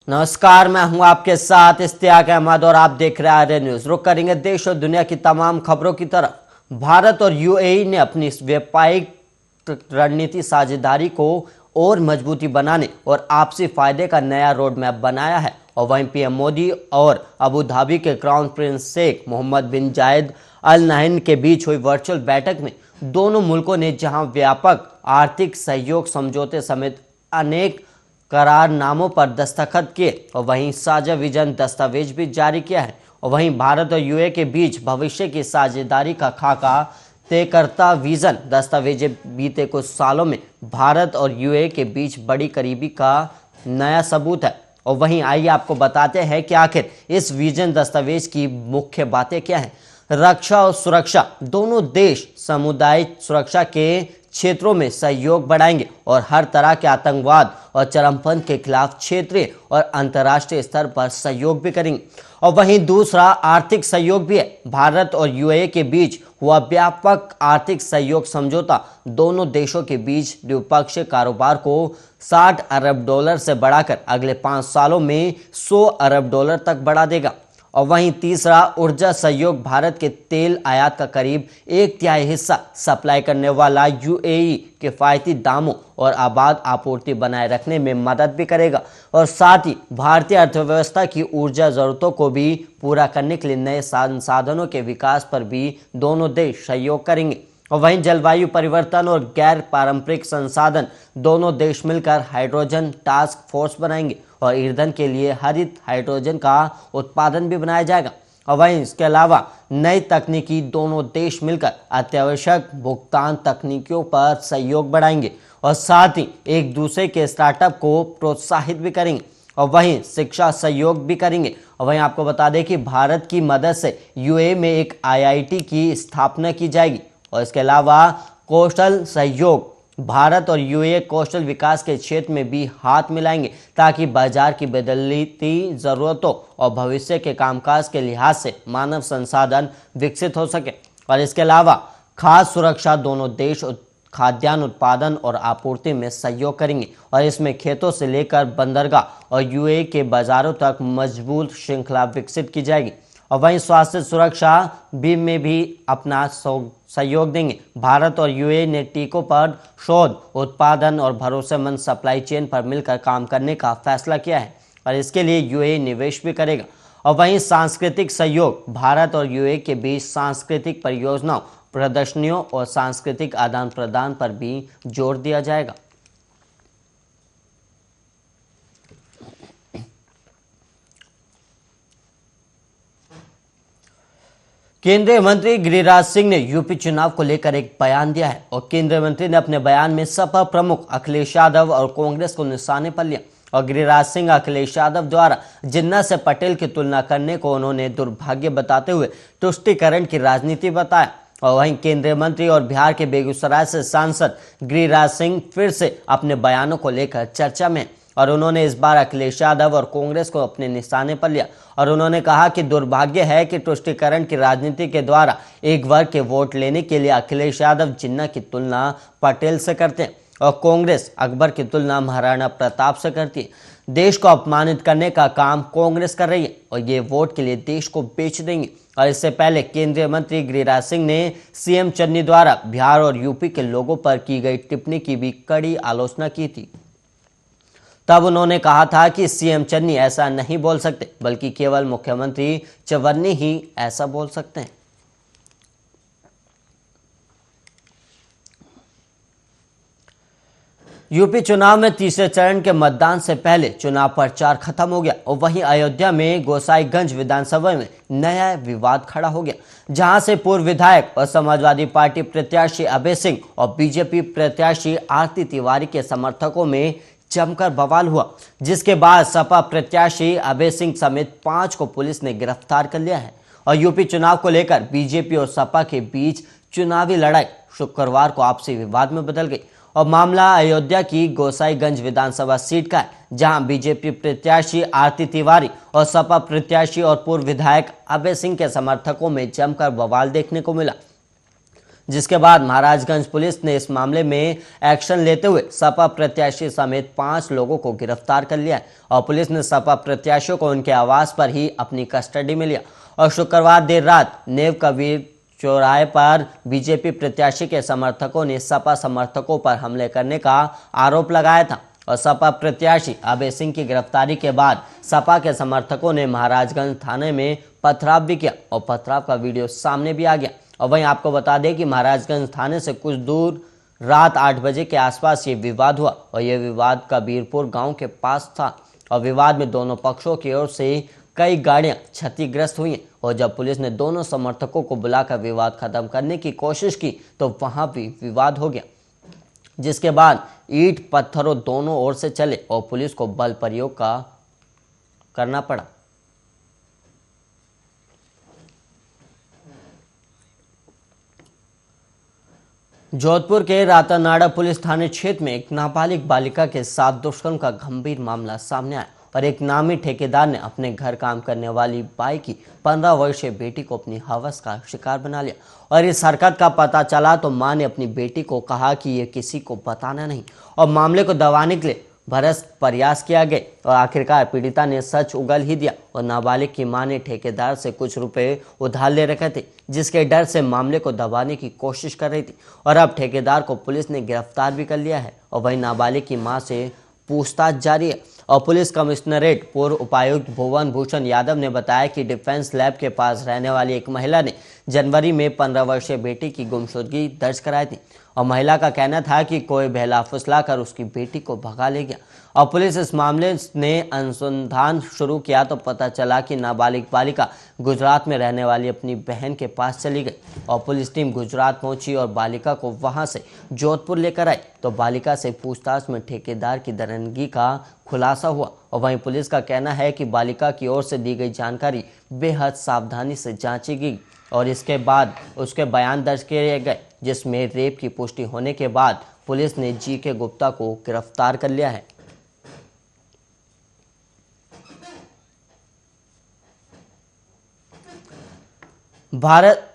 नमस्कार, मैं हूं आपके साथ इश्तियाक अहमद और आप देख रहे हैं आर्य न्यूज। रुक करेंगे देश और दुनिया की तमाम खबरों की तरफ। भारत और यूएई ने अपनी व्यापारिक रणनीति साझेदारी को और मजबूती बनाने और आपसी फायदे का नया रोड मैप बनाया है। और वहीं पीएम मोदी और अबू धाबी के क्राउन प्रिंस शेख मोहम्मद बिन जायद अल नाहयान के बीच हुई वर्चुअल बैठक में दोनों मुल्कों ने जहां व्यापक आर्थिक सहयोग समझौते समेत अनेक करारनामों पर दस्तखत किए और वहीं साझा विजन दस्तावेज भी जारी किया है। और वहीं भारत और यूएई के बीच भविष्य की साझेदारी का खाका तय करता विजन दस्तावेज बीते कुछ सालों में भारत और यूएई के बीच बड़ी करीबी का नया सबूत है। और वहीं आइए आपको बताते हैं कि आखिर इस विजन दस्तावेज की मुख्य बातें क्या हैं। रक्षा और सुरक्षा, दोनों देश समुदाय सुरक्षा के क्षेत्रों में सहयोग बढ़ाएंगे और हर तरह के आतंकवाद और चरमपंथ के खिलाफ क्षेत्रीय और अंतर्राष्ट्रीय स्तर पर सहयोग भी करेंगे। और वहीं दूसरा आर्थिक सहयोग भी है। भारत और यूएई के बीच हुआ व्यापक आर्थिक सहयोग समझौता दोनों देशों के बीच द्विपक्षीय कारोबार को $60 अरब से बढ़ाकर अगले 5 सालों में $100 अरब तक बढ़ा देगा। और वहीं तीसरा ऊर्जा सहयोग, भारत के तेल आयात का करीब 1/3 हिस्सा सप्लाई करने वाला यूएई किफायती दामों और आबाद आपूर्ति बनाए रखने में मदद भी करेगा और साथ ही भारतीय अर्थव्यवस्था की ऊर्जा जरूरतों को भी पूरा करने के लिए नए संसाधनों के विकास पर भी दोनों देश सहयोग करेंगे। और वहीं जलवायु परिवर्तन और गैर पारंपरिक संसाधन, दोनों देश मिलकर हाइड्रोजन टास्क फोर्स बनाएंगे और ईंधन के लिए हरित हाइड्रोजन का उत्पादन भी बनाया जाएगा। और वहीं इसके अलावा नई तकनीकी, दोनों देश मिलकर अत्यावश्यक भुगतान तकनीकियों पर सहयोग बढ़ाएंगे और साथ ही एक दूसरे के स्टार्टअप को प्रोत्साहित भी करेंगे। और वहीं शिक्षा सहयोग भी करेंगे। और वहीं आपको बता दें कि भारत की मदद से यूएई में एक आईआईटी की स्थापना की जाएगी। और इसके अलावा कौशल सहयोग, भारत और यूएई कौशल विकास के क्षेत्र में भी हाथ मिलाएंगे ताकि बाजार की बदलती ज़रूरतों और भविष्य के कामकाज के लिहाज से मानव संसाधन विकसित हो सके। और इसके अलावा खाद्य सुरक्षा, दोनों देश खाद्यान्न उत्पादन और आपूर्ति में सहयोग करेंगे और इसमें खेतों से लेकर बंदरगाह और यूएई के बाजारों तक मजबूत श्रृंखला विकसित की जाएगी। और वहीं स्वास्थ्य सुरक्षा में भी अपना सहयोग देंगे। भारत और यूएई ने टीकों पर शोध, उत्पादन और भरोसेमंद सप्लाई चेन पर मिलकर काम करने का फैसला किया है और इसके लिए यूएई निवेश भी करेगा। और वहीं सांस्कृतिक सहयोग, भारत और यूएई के बीच सांस्कृतिक परियोजनाओं, प्रदर्शनियों और सांस्कृतिक आदान प्रदान पर भी जोर दिया जाएगा। केंद्रीय मंत्री गिरिराज सिंह ने यूपी चुनाव को लेकर एक बयान दिया है और केंद्रीय मंत्री ने अपने बयान में सपा प्रमुख अखिलेश यादव और कांग्रेस को निशाने पर लिया। और गिरिराज सिंह अखिलेश यादव द्वारा जिन्ना से पटेल की तुलना करने को उन्होंने दुर्भाग्य बताते हुए तुष्टीकरण की राजनीति बताया। और वहीं केंद्रीय मंत्री और बिहार के बेगूसराय से सांसद गिरिराज सिंह फिर से अपने बयानों को लेकर चर्चा में और उन्होंने इस बार अखिलेश यादव और कांग्रेस को अपने निशाने पर लिया। और उन्होंने कहा कि दुर्भाग्य है कि तुष्टीकरण की राजनीति के द्वारा एक वर्ग के वोट लेने के लिए अखिलेश यादव जिन्ना की तुलना पटेल से करते हैं और कांग्रेस अकबर की तुलना महाराणा प्रताप से करती है। देश को अपमानित करने का काम कांग्रेस कर रही है और ये वोट के लिए देश को बेच देंगे। और इससे पहले केंद्रीय मंत्री गिरिराज सिंह ने सीएम चन्नी द्वारा बिहार और यूपी के लोगों पर की गई टिप्पणी की भी कड़ी आलोचना की थी। तब उन्होंने कहा था कि सीएम चन्नी ऐसा नहीं बोल सकते, बल्कि केवल मुख्यमंत्री चवन्नी ही ऐसा बोल सकते हैं। यूपी चुनाव में तीसरे चरण के मतदान से पहले चुनाव प्रचार खत्म हो गया और वहीं अयोध्या में गोसाईगंज विधानसभा में नया विवाद खड़ा हो गया, जहां से पूर्व विधायक और समाजवादी पार्टी प्रत्याशी अभय सिंह और बीजेपी प्रत्याशी आरती तिवारी के समर्थकों में जमकर बवाल हुआ, जिसके बाद सपा प्रत्याशी अभय सिंह समेत 5 को पुलिस ने गिरफ्तार कर लिया है। और यूपी चुनाव को लेकर बीजेपी और सपा के बीच चुनावी लड़ाई शुक्रवार को आपसी विवाद में बदल गई और मामला अयोध्या की गोसाईगंज विधानसभा सीट का है, जहां बीजेपी प्रत्याशी आरती तिवारी और सपा प्रत्याशी और पूर्व विधायक अभय सिंह के समर्थकों में जमकर बवाल देखने को मिला, जिसके बाद महाराजगंज पुलिस ने इस मामले में एक्शन लेते हुए सपा प्रत्याशी समेत 5 लोगों को गिरफ्तार कर लिया है और पुलिस ने सपा प्रत्याशियों को उनके आवास पर ही अपनी कस्टडी में लिया और शुक्रवार देर रात नेव कबीर चौराहे पर बीजेपी प्रत्याशी के समर्थकों ने सपा समर्थकों पर हमले करने का आरोप लगाया था और सपा प्रत्याशी अभय सिंह की गिरफ्तारी के बाद सपा के समर्थकों ने महाराजगंज थाने में पथराव भी किया और पथराव का वीडियो सामने भी आ गया। और वहीं आपको बता दें कि महाराजगंज थाने से कुछ दूर रात 8 बजे के आसपास ये विवाद हुआ और यह विवाद कबीरपुर गांव के पास था और विवाद में दोनों पक्षों की ओर से कई गाड़ियां क्षतिग्रस्त हुई और जब पुलिस ने दोनों समर्थकों को बुलाकर विवाद खत्म करने की कोशिश की तो वहां भी विवाद हो गया, जिसके बाद ईंट पत्थरों दोनों ओर से चले और पुलिस को बल प्रयोग करना पड़ा। जोधपुर के रातानाड़ा पुलिस थाने क्षेत्र में एक नाबालिग बालिका के साथ दुष्कर्म का गंभीर मामला सामने आया और एक नामी ठेकेदार ने अपने घर काम करने वाली बाई की 15 वर्षीय बेटी को अपनी हवस का शिकार बना लिया और इस हरकत का पता चला तो मां ने अपनी बेटी को कहा कि ये किसी को बताना नहीं और मामले को दबाने के लिए भरसक प्रयास किया गया और आखिरकार पीड़िता ने सच उगल ही दिया और नाबालिग की मां ने ठेकेदार से कुछ रुपए उधार ले रखे थे, जिसके डर से मामले को दबाने की कोशिश कर रही थी और अब ठेकेदार को पुलिस ने गिरफ्तार भी कर लिया है और वहीं नाबालिग की मां से पूछताछ जारी है। और पुलिस कमिश्नरेट पूर्व उपायुक्त भुवन भूषण यादव ने बताया कि डिफेंस लैब के पास रहने वाली एक महिला ने जनवरी में 15 वर्षीय बेटी की गुमशुदगी दर्ज कराई थी और महिला का कहना था कि कोई बहला फुसला कर उसकी बेटी को भगा ले गया और पुलिस इस मामले ने अनुसंधान शुरू किया तो पता चला कि नाबालिग बालिका गुजरात में रहने वाली अपनी बहन के पास चली गई और पुलिस टीम गुजरात पहुंची और बालिका को वहां से जोधपुर लेकर आई तो बालिका से पूछताछ में ठेकेदार की दरंगी का खुलासा हुआ और वहीं पुलिस का कहना है कि बालिका की ओर से दी गई जानकारी बेहद सावधानी से जांची गई और इसके बाद उसके बयान दर्ज किए गए, जिसमें रेप की पुष्टि होने के बाद पुलिस ने जी.के. गुप्ता को गिरफ्तार कर लिया है। भारत